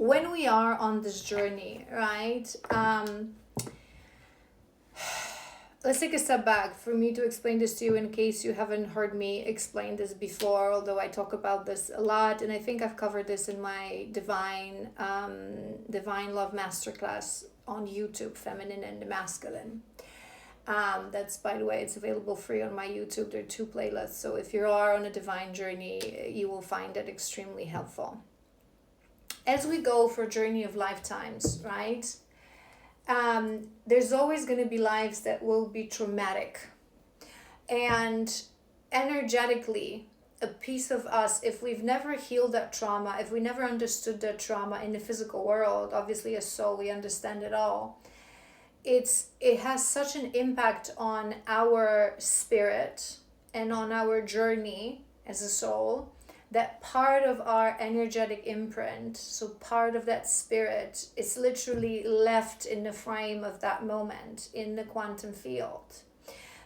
when we are on this journey, right? Let's take a step back for me to explain this to you in case you haven't heard me explain this before, although I talk about this a lot, and I think I've covered this in my Divine Love Masterclass on YouTube, Feminine and the Masculine. That's, by the way, it's available free on my YouTube. There are 2 playlists, so if you are on a divine journey, you will find it extremely helpful. As we go for a journey of lifetimes, right? There's always going to be lives that will be traumatic. And energetically, a piece of us, if we've never healed that trauma, if we never understood that trauma in the physical world, obviously as soul, we understand it all. It has such an impact on our spirit and on our journey as a soul, that part of our energetic imprint, so part of that spirit, is literally left in the frame of that moment in the quantum field.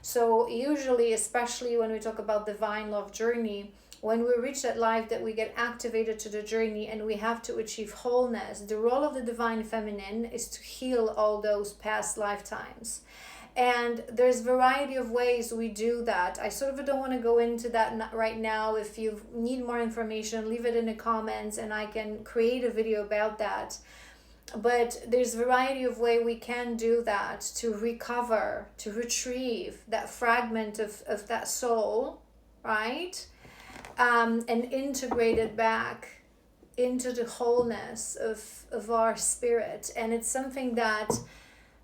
So usually, especially when we talk about divine love journey, when we reach that life that we get activated to the journey and we have to achieve wholeness, the role of the divine feminine is to heal all those past lifetimes. And there's a variety of ways we do that. I sort of don't want to go into that right now. If you need more information, leave it in the comments and I can create a video about that. But there's a variety of ways we can do that to recover, to retrieve that fragment of that soul, right? And integrate it back into the wholeness of our spirit. And it's something that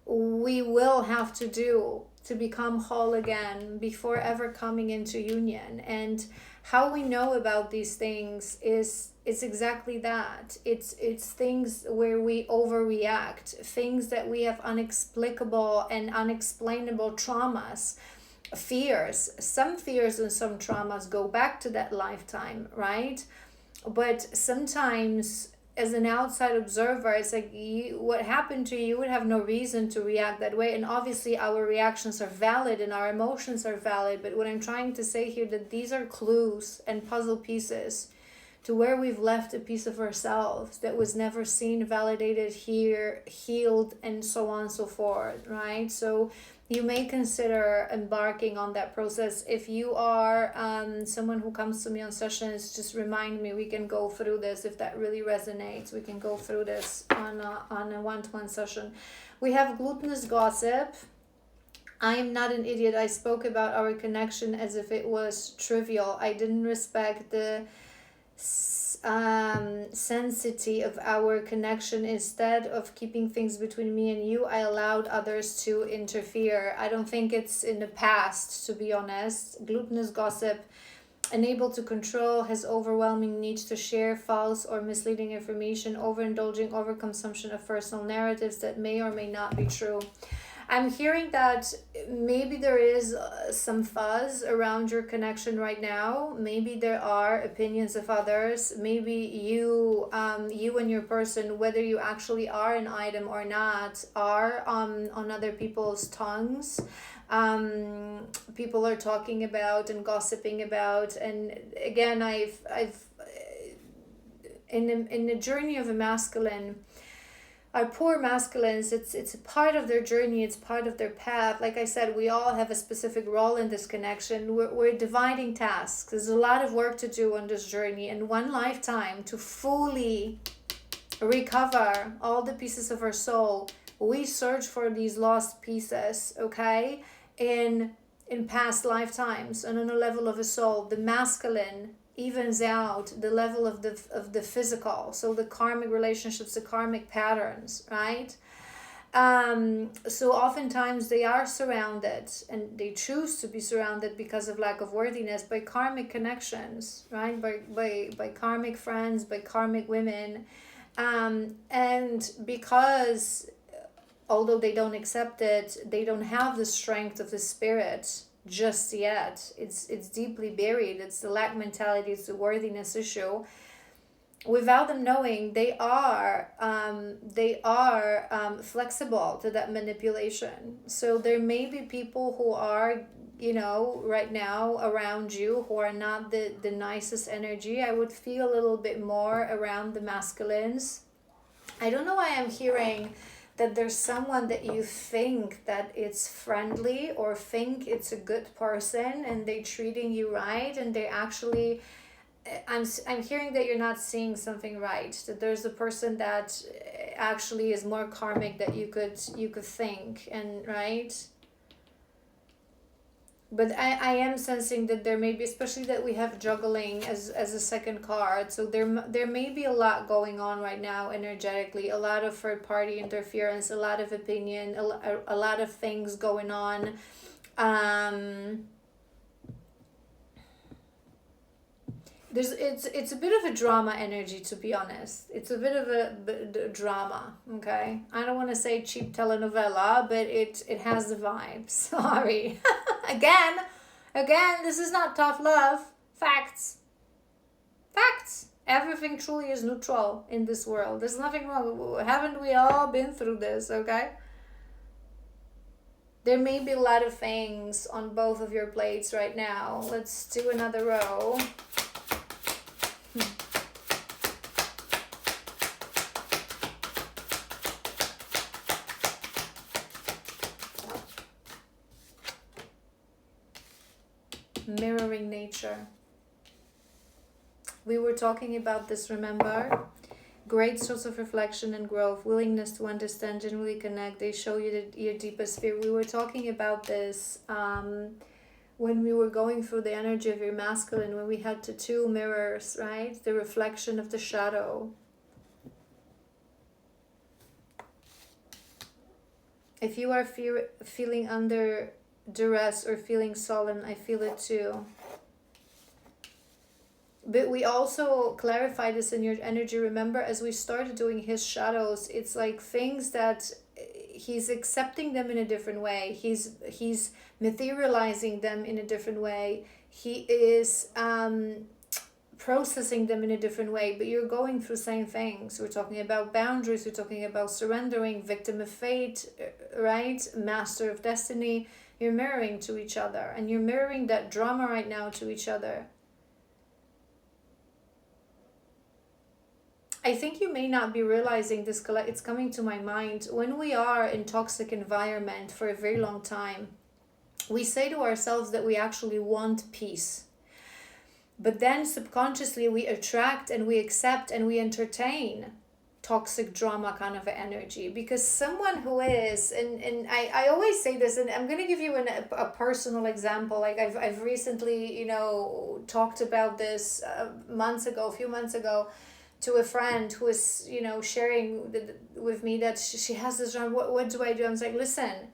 we will have to do to become whole again before ever coming into union. And how we know about these things is exactly that. It's things where we overreact, things that we have inexplicable and unexplainable traumas, fears. Some fears and some traumas go back to that lifetime, right? But sometimes as an outside observer, it's like what happened to you would have no reason to react that way. And obviously our reactions are valid and our emotions are valid. But what I'm trying to say here, that these are clues and puzzle pieces to where we've left a piece of ourselves that was never seen, validated, here, healed, and so on and so forth, right? So you may consider embarking on that process. If you are someone who comes to me on sessions, just remind me, we can go through this. If that really resonates, we can go through this on a one-to-one session. We have glutinous gossip. I am not an idiot. I spoke about our connection as if it was trivial. I didn't respect the sensitivity of our connection. Instead of keeping things between me and you, I allowed others to interfere. I don't think it's in the past, to be honest. Glutinous gossip, unable to control, has overwhelming need to share false or misleading information, overindulging, overconsumption of personal narratives that may or may not be true. I'm hearing that maybe there is some fuzz around your connection right now. Maybe there are opinions of others. Maybe you and your person, whether you actually are an item or not, are on other people's tongues. People are talking about and gossiping about. And again, I've in the journey of a masculine, our poor masculines, it's a part of their journey, it's part of their path. Like I said, we all have a specific role in this connection. We're dividing tasks. There's a lot of work to do on this journey, and one lifetime to fully recover all the pieces of our soul. We search for these lost pieces, okay, in past lifetimes, and on a level of a soul. The masculine evens out the level of the physical, so the karmic relationships, the karmic patterns, right? So oftentimes they are surrounded, and they choose to be surrounded because of lack of worthiness, by karmic connections, right? By karmic friends, by karmic women, and because although they don't accept it, they don't have the strength of the spirit just yet. It's deeply buried. It's the lack mentality. It's the worthiness issue. Without them knowing, they are flexible to that manipulation. So there may be people who are, right now around you, who are not the nicest energy. I would feel a little bit more around the masculines. I don't know why I'm hearing that there's someone that you think that it's friendly or think it's a good person and they treating you right, and they actually, I'm hearing that you're not seeing something right, that there's a person that actually is more karmic that you could think, and right. But I am sensing that there may be, especially that we have juggling as a second card, so there may be a lot going on right now energetically, a lot of third party interference, a lot of opinion, a lot of things going on. um it's a bit of a drama energy, to be honest. It's a bit of a drama. Okay, I don't want to say cheap telenovela, but it has the vibe. Sorry. again again, this is not tough love. Facts. Facts. Everything truly is neutral in this world. There's nothing wrong. Haven't we all been through this? Okay, there may be a lot of things on both of your plates right now. Let's do another row. Mirroring nature. We were talking about this, remember? Great source of reflection and growth, willingness to understand, genuinely connect. They show you your deepest fear. We were talking about this when we were going through the energy of your masculine, when we had the two mirrors, right? The reflection of the shadow. If you are feeling under duress or feeling sullen, I feel it too. But we also clarify this in your energy. Remember, as we started doing his shadows, it's like things that he's accepting them in a different way. He's materializing them in a different way. He is processing them in a different way, but you're going through same things. We're talking about boundaries, we're talking about surrendering, victim of fate, right? Master of destiny. You're mirroring to each other, and you're mirroring that drama right now to each other. I think you may not be realizing this, it's coming to my mind. When we are in toxic environment for a very long time, we say to ourselves that we actually want peace. But then subconsciously we attract and we accept and we entertain toxic drama kind of energy, because someone who is, and I always say this, and I'm going to give you a personal example. Like I've recently, talked about this a few months ago, to a friend who was, sharing with me that she has this drama. What do I do? I was like, listen,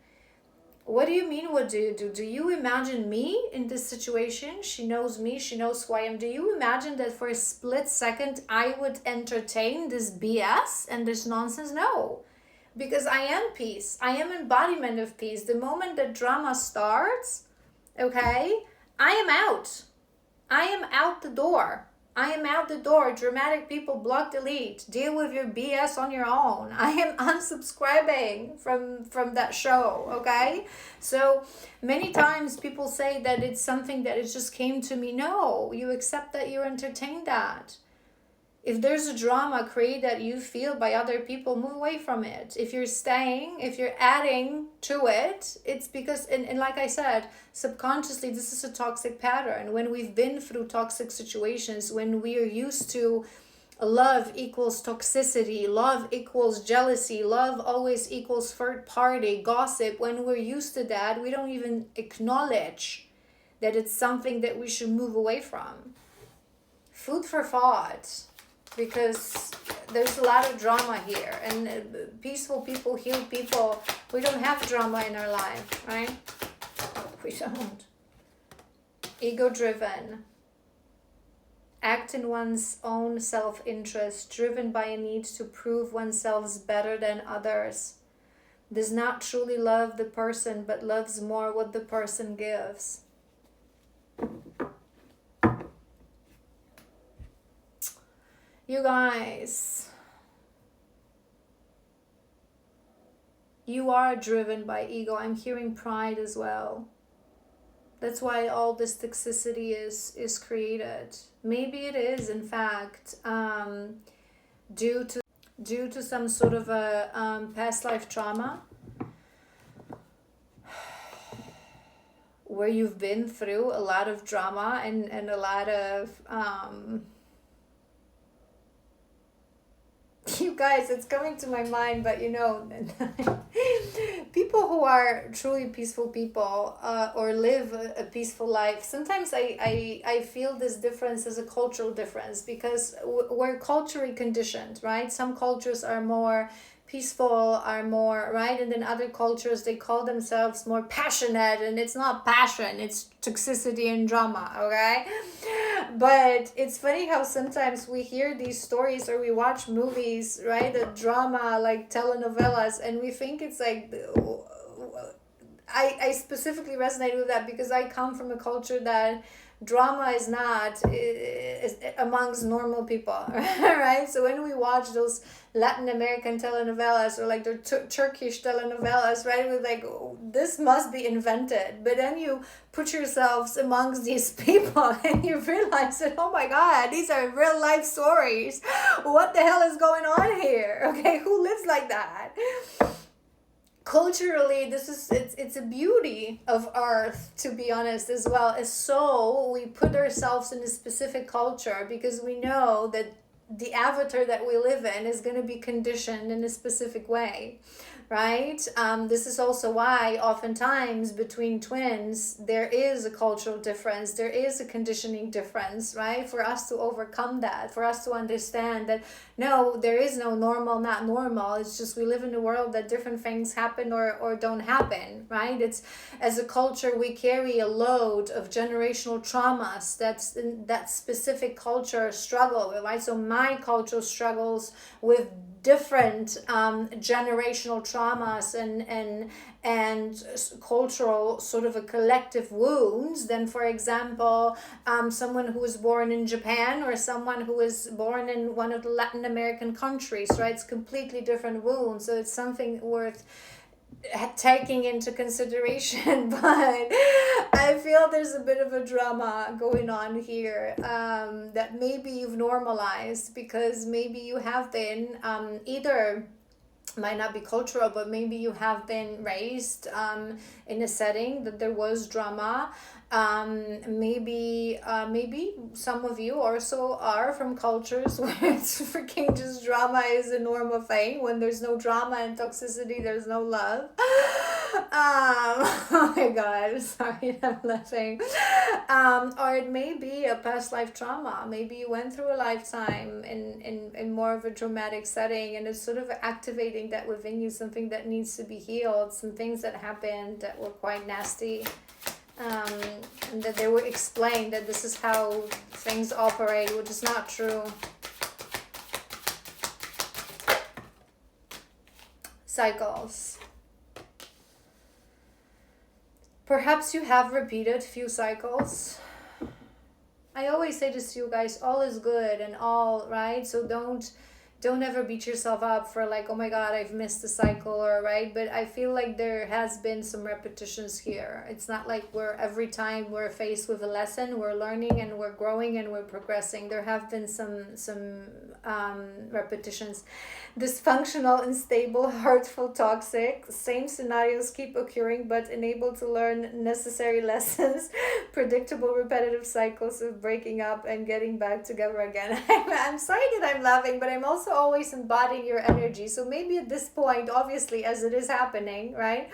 what do you mean, what do you do? Do you imagine me in this situation? She knows me, she knows who I am. Do you imagine that for a split second I would entertain this BS and this nonsense? No. Because I am peace. I am embodiment of peace. The moment that drama starts, okay, I am out. I am out the door. I am out the door. Dramatic people, block, delete. Deal with your BS on your own. I am unsubscribing from that show, okay? So many times people say that it's something that it just came to me. No, you accept that, you entertain that. If there's a drama created that you feel by other people, move away from it. If you're staying, if you're adding to it, it's because, and like I said, subconsciously, this is a toxic pattern. When we've been through toxic situations, when we are used to love equals toxicity, love equals jealousy, love always equals third party, gossip, when we're used to that, we don't even acknowledge that it's something that we should move away from. Food for thought. Because there's a lot of drama here, and peaceful people, healed people, we don't have drama in our life, right? We don't. Ego driven, act in one's own self-interest, driven by a need to prove oneself better than others, does not truly love the person but loves more what the person gives. You guys, you are driven by ego. I'm hearing pride as well. That's why all this toxicity is created. Maybe it is, in fact, due to due to some sort of a past life trauma where you've been through a lot of drama and a lot of you guys, it's coming to my mind, but people who are truly peaceful people, or live a peaceful life, sometimes I feel this difference as a cultural difference, because we're culturally conditioned, right? Some cultures are more peaceful, are more, right, and then other cultures, they call themselves more passionate, and it's not passion, it's toxicity and drama, okay? But it's funny how sometimes we hear these stories or we watch movies, right, the drama, like telenovelas, and we think it's like, I specifically resonate with that because I come from a culture that drama is not is amongst normal people, right? So when we watch those Latin American telenovelas or like the Turkish telenovelas, right, we're like, oh, this must be invented. But then you put yourselves amongst these people and you realize that, oh my God, these are real life stories. What the hell is going on here? Okay, who lives like that? Culturally, this is it's a beauty of Earth, to be honest, as well as, so we put ourselves in a specific culture because we know that the avatar that we live in is going to be conditioned in a specific way, right? This is also why oftentimes between twins there is a cultural difference, there is a conditioning difference, right? For us to overcome that, for us to understand that no, there is no normal, not normal. It's just we live in a world that different things happen or don't happen, right? It's, as a culture, we carry a load of generational traumas that's that specific culture struggle with, right? So my culture struggles with different generational traumas and cultural sort of a collective wounds than, for example, someone who was born in Japan or someone who was born in one of the Latin American countries, right? It's completely different wounds. So it's something worth taking into consideration. But I feel there's a bit of a drama going on here, that maybe you've normalized because maybe you have been either, might not be cultural, but maybe you have been raised in a setting that there was drama. Maybe some of you also are from cultures where it's freaking just drama is a normal thing. When there's no drama and toxicity, there's no love. Oh my God, sorry, I'm laughing. Or it may be a past life trauma. Maybe you went through a lifetime in more of a traumatic setting, and it's sort of activating that within you, something that needs to be healed, some things that happened that were quite nasty. And that they would explain that this is how things operate, which is not true. Cycles. Perhaps you have repeated few cycles. I always say this to you guys, all is good and all, right? So don't ever beat yourself up for like, oh my God, I've missed a cycle, or right? But I feel like there has been some repetitions here. It's not like every time we're faced with a lesson, we're learning and we're growing and we're progressing. There have been some repetitions. Dysfunctional, unstable, hurtful, toxic. Same scenarios keep occurring, but unable to learn necessary lessons. Predictable, repetitive cycles of breaking up and getting back together again. I'm sorry that I'm laughing, but I'm also always embodying your energy. So maybe at this point, obviously, as it is happening, right?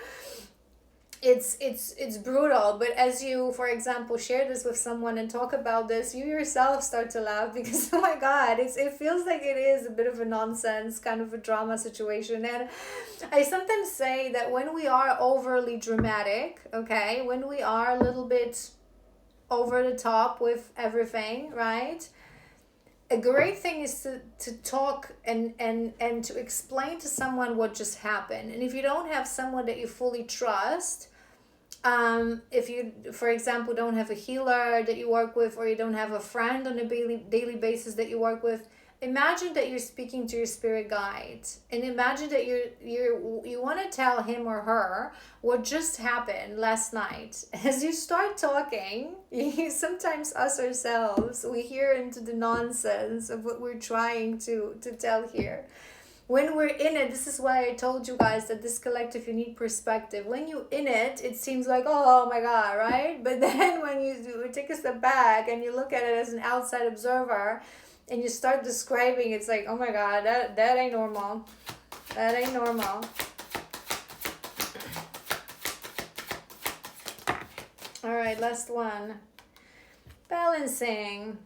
It's brutal, but as you, for example, share this with someone and talk about this, you yourself start to laugh because, oh my God, it feels like it is a bit of a nonsense kind of a drama situation. And I sometimes say that when we are overly dramatic, okay, when we are a little bit over the top with everything, right? A great thing is to talk and to explain to someone what just happened. And if you don't have someone that you fully trust, if you, for example, don't have a healer that you work with, or you don't have a friend on a daily basis that you work with, imagine that you're speaking to your spirit guide, and imagine that you want to tell him or her what just happened last night. As you start talking, sometimes us ourselves, we hear into the nonsense of what we're trying to tell here. when we're in it, this is why I told you guys that this collective, you need perspective. When you in it, it seems like, oh my God, right? But then when you take a step back and you look at it as an outside observer and you start describing, it's like, oh my God, that ain't normal. That ain't normal. All right, last one. Balancing.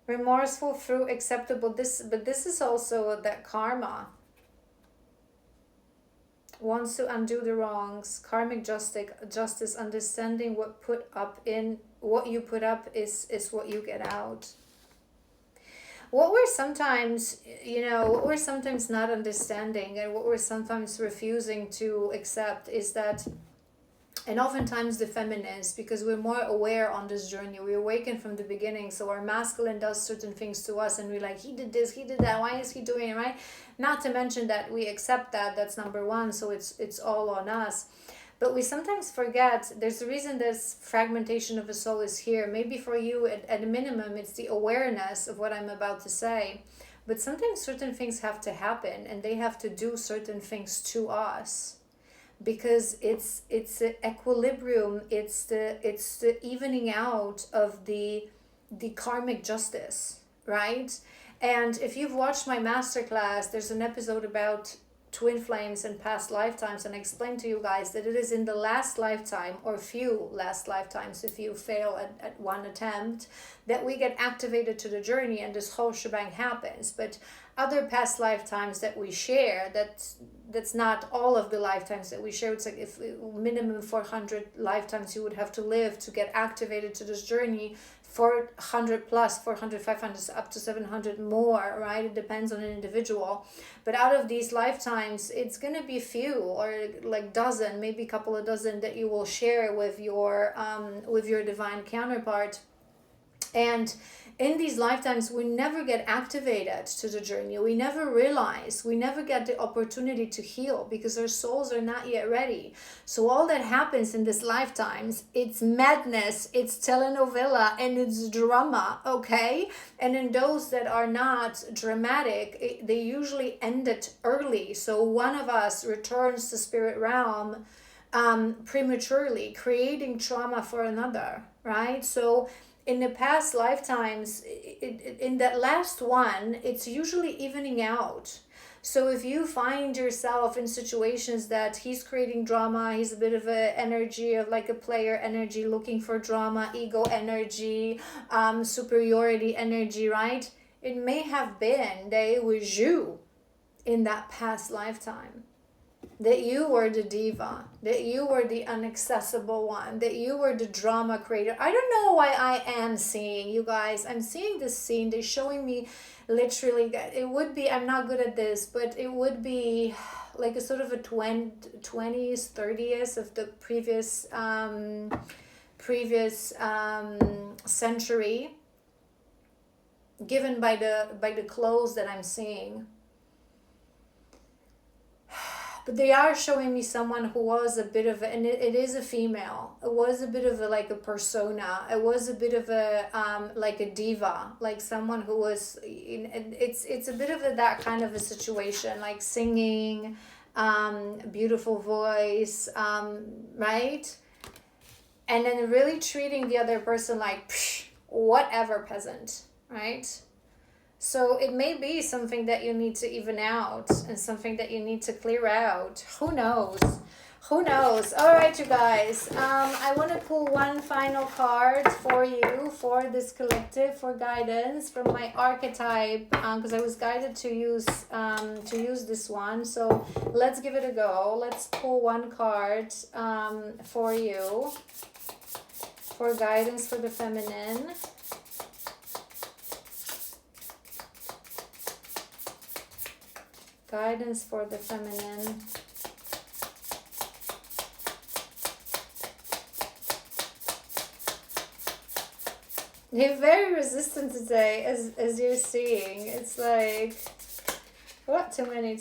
Remorseful through acceptable. But this is also that karma wants to undo the wrongs. Karmic justice, understanding what you put up is what you get out. What we're sometimes not understanding, and what we're sometimes refusing to accept, is that, and oftentimes the feminines, because we're more aware on this journey, we awaken from the beginning, so our masculine does certain things to us and we're like, he did this, he did that, why is he doing it, right? Not to mention that we accept that's number one, so it's all on us. But we sometimes forget, there's a reason this fragmentation of the soul is here. Maybe for you, at a minimum, it's the awareness of what I'm about to say. But sometimes certain things have to happen, and they have to do certain things to us, because it's an equilibrium. It's the evening out of the karmic justice, right? And if you've watched my masterclass, there's an episode about twin flames and past lifetimes, and I explained to you guys that it is in the last lifetime, or few last lifetimes if you fail at one attempt, that we get activated to the journey and this whole shebang happens. But other past lifetimes that we share, that's not all of the lifetimes that we share. It's like, if minimum 400 lifetimes you would have to live to get activated to this journey, 400 plus, 400, 500, up to 700 more, right? It depends on an individual. But out of these lifetimes, it's going to be few, or like dozen, maybe a couple of dozen, that you will share with your divine counterpart. And in these lifetimes, we never get activated to the journey. We never realize, we never get the opportunity to heal, because our souls are not yet ready. So all that happens in these lifetimes, it's madness, it's telenovela, and it's drama, okay? And in those that are not dramatic, they usually end it early. So one of us returns to spirit realm prematurely, creating trauma for another, right? So in the past lifetimes, in that last one, it's usually evening out. So if you find yourself in situations that he's creating drama, he's a bit of a energy of like a player energy, looking for drama, ego energy, superiority energy, right? It may have been that it was you in that past lifetime, that you were the diva, that you were the inaccessible one, that you were the drama creator. I don't know why I am seeing, you guys, I'm seeing this scene. They're showing me literally, it would be, I'm not good at this, but it would be like a sort of a 20s, 30s of the previous century, given by the clothes that I'm seeing. But they are showing me someone who was a bit of and it is a female. It was a bit of a, like a persona. It was a bit of a like a diva, like someone who was it's a bit of that kind of a situation, like singing, beautiful voice, right? And then really treating the other person like whatever, peasant, right? So it may be something that you need to even out, and something that you need to clear out. Who knows? Who knows? All right, you guys. I want to pull one final card for you, for this collective, for guidance from my archetype, because I was guided to use this one. So let's give it a go. Let's pull one card for you, for guidance for the feminine. Guidance for the feminine. You're very resistant today, as you're seeing. It's like, what? Too many.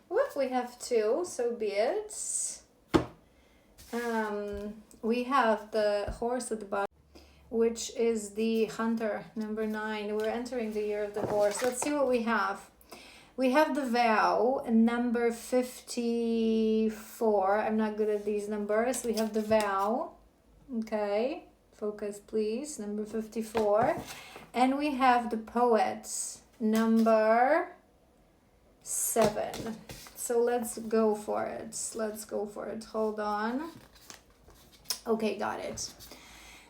What? We have two, so be it. We have the horse at the bottom. which is the Hunter, number 9. We're entering the year of the horse. Let's see what we have. We have the Vow, number 54. I'm not good at these numbers. We have the Vow. Okay, focus please. Number 54. And we have the Poets, number 7. So let's go for it. Let's go for it. Hold on. Okay, got it.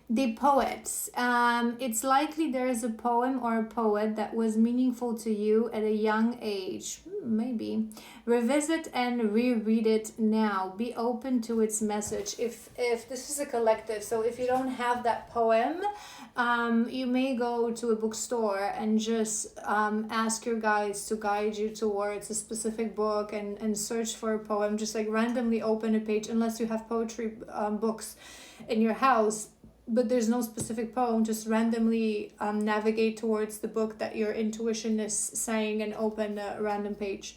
The Poets. It's likely there is a poem or a poet that was meaningful to you at a young age. Maybe. Revisit and reread it now. Be open to its message. If this is a collective, so if you don't have that poem, you may go to a bookstore and just ask your guides to guide you towards a specific book and search for a poem. Just like randomly open a page, unless you have poetry books in your house, but there's no specific poem. Just randomly navigate towards the book that your intuition is saying and open a random page.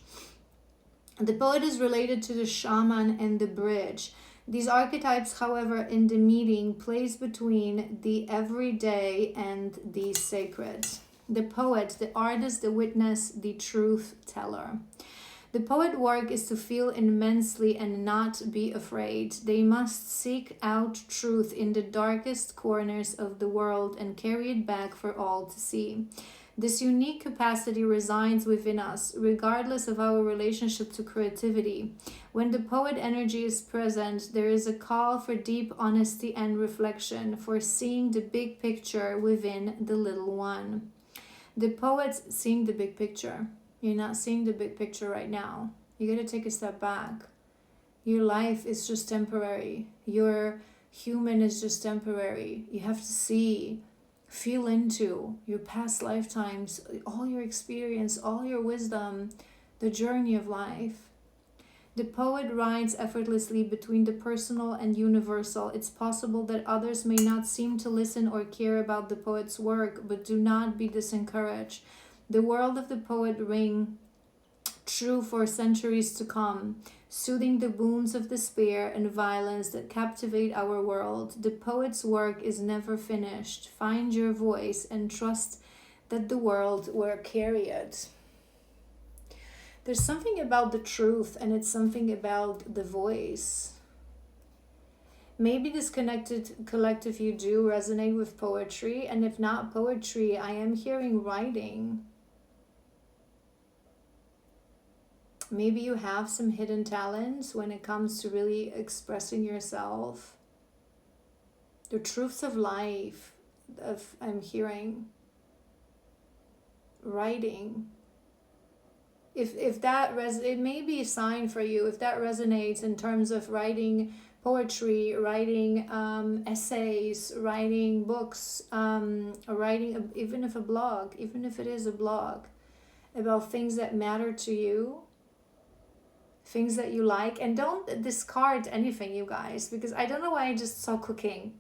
The poet is related to the shaman and the bridge. These archetypes, however, in the meeting, place between the everyday and the sacred. The poet, the artist, the witness, the truth teller. The poet work is to feel immensely and not be afraid. They must seek out truth in the darkest corners of the world and carry it back for all to see. This unique capacity resides within us, regardless of our relationship to creativity. When the poet energy is present, there is a call for deep honesty and reflection, for seeing the big picture within the little one. The poet's seeing the big picture. You're not seeing the big picture right now. You got to take a step back. Your life is just temporary. Your human is just temporary. You have to see, feel into your past lifetimes, all your experience, all your wisdom, the journey of life. The poet rides effortlessly between the personal and universal. It's possible that others may not seem to listen or care about the poet's work, but do not be disencouraged. The world of the poet ring true for centuries to come, soothing the wounds of despair and violence that captivate our world. The poet's work is never finished. Find your voice and trust that the world will carry it. There's something about the truth, and it's something about the voice. Maybe this collective you do resonate with poetry, and if not poetry, I am hearing writing. Maybe you have some hidden talents when it comes to really expressing yourself. The truths of life, I'm hearing writing. If that it may be a sign for you, if that resonates in terms of writing poetry, writing essays, writing books, writing even if it is a blog about things that matter to you, things that you like. And don't discard anything, you guys, because I don't know why I just saw cooking.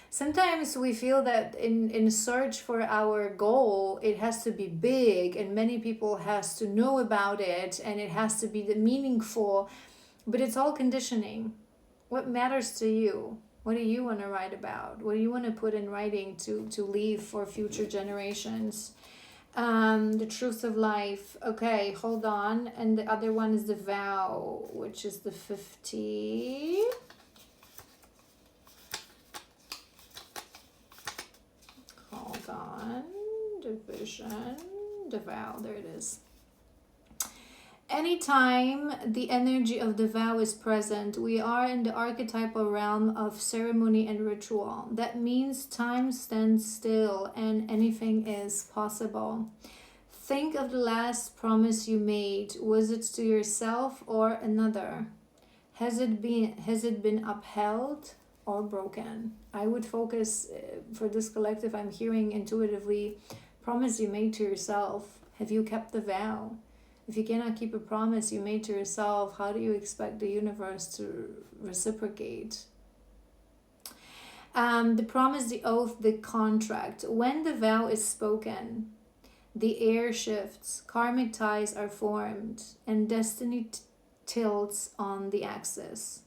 Sometimes we feel that in search for our goal, it has to be big and many people has to know about it and it has to be meaningful, but it's all conditioning. What matters to you? What do you want to write about? What do you want to put in writing to leave for future generations? The truth of life. Okay, hold on. And the other one is the vow, which is the 50. Hold on. Division. The vow. There it is. Anytime the energy of the vow is present, we are in the archetypal realm of ceremony and ritual. That means time stands still and anything is possible. Think of the last promise you made. Was it to yourself or another? Has it been upheld or broken? I would focus for this collective, I'm hearing intuitively, promise you made to yourself. Have you kept the vow? If you cannot keep a promise you made to yourself, how do you expect the universe to reciprocate? The promise, the oath, the contract. When the vow is spoken, the air shifts, karmic ties are formed, and destiny tilts on the axis.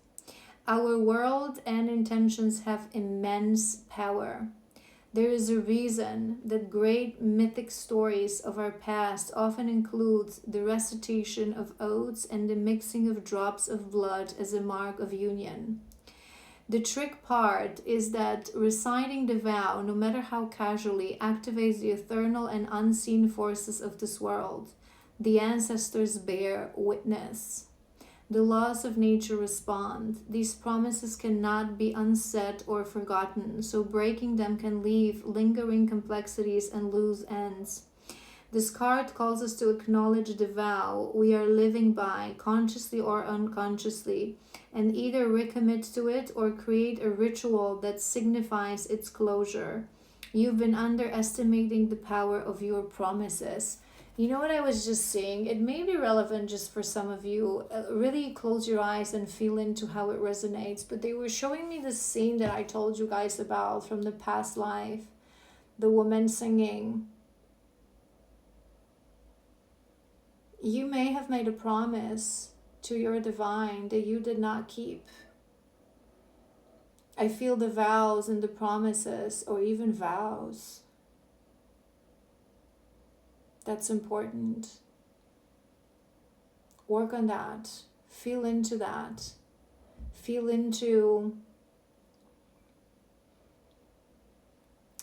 Our world and intentions have immense power. There is a reason that great mythic stories of our past often include the recitation of oaths and the mixing of drops of blood as a mark of union. The trick part is that reciting the vow, no matter how casually, activates the eternal and unseen forces of this world. The ancestors bear witness. The laws of nature respond. These promises cannot be unsaid or forgotten, so breaking them can leave lingering complexities and loose ends. This card calls us to acknowledge the vow we are living by, consciously or unconsciously, and either recommit to it or create a ritual that signifies its closure. You've been underestimating the power of your promises. You know what I was just saying? It may be relevant just for some of you. Really close your eyes and feel into how it resonates. But they were showing me the scene that I told you guys about from the past life. The woman singing. You may have made a promise to your divine that you did not keep. I feel the vows and the promises, or even vows. That's important. Work on that. Feel into that. Feel into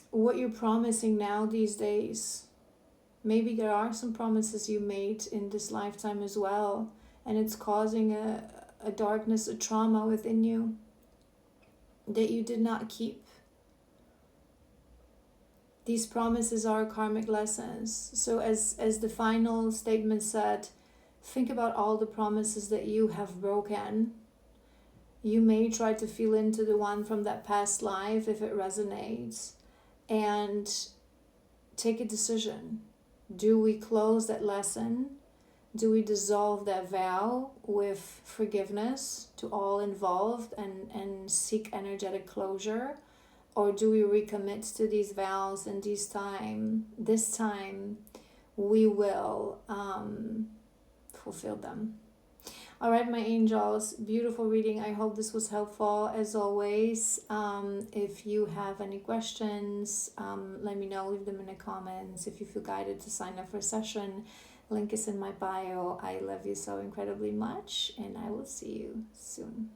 what you're promising now these days. Maybe there are some promises you made in this lifetime as well, and it's causing a darkness, a trauma within you that you did not keep. These promises are karmic lessons. So as the final statement said, think about all the promises that you have broken. You may try to feel into the one from that past life if it resonates, and take a decision. Do we close that lesson? Do we dissolve that vow with forgiveness to all involved and seek energetic closure? Or do we recommit to these vows, and this time we will fulfill them? All right, my angels, beautiful reading. I hope this was helpful as always. If you have any questions, let me know, leave them in the comments. If you feel guided to sign up for a session, link is in my bio. I love you so incredibly much, and I will see you soon.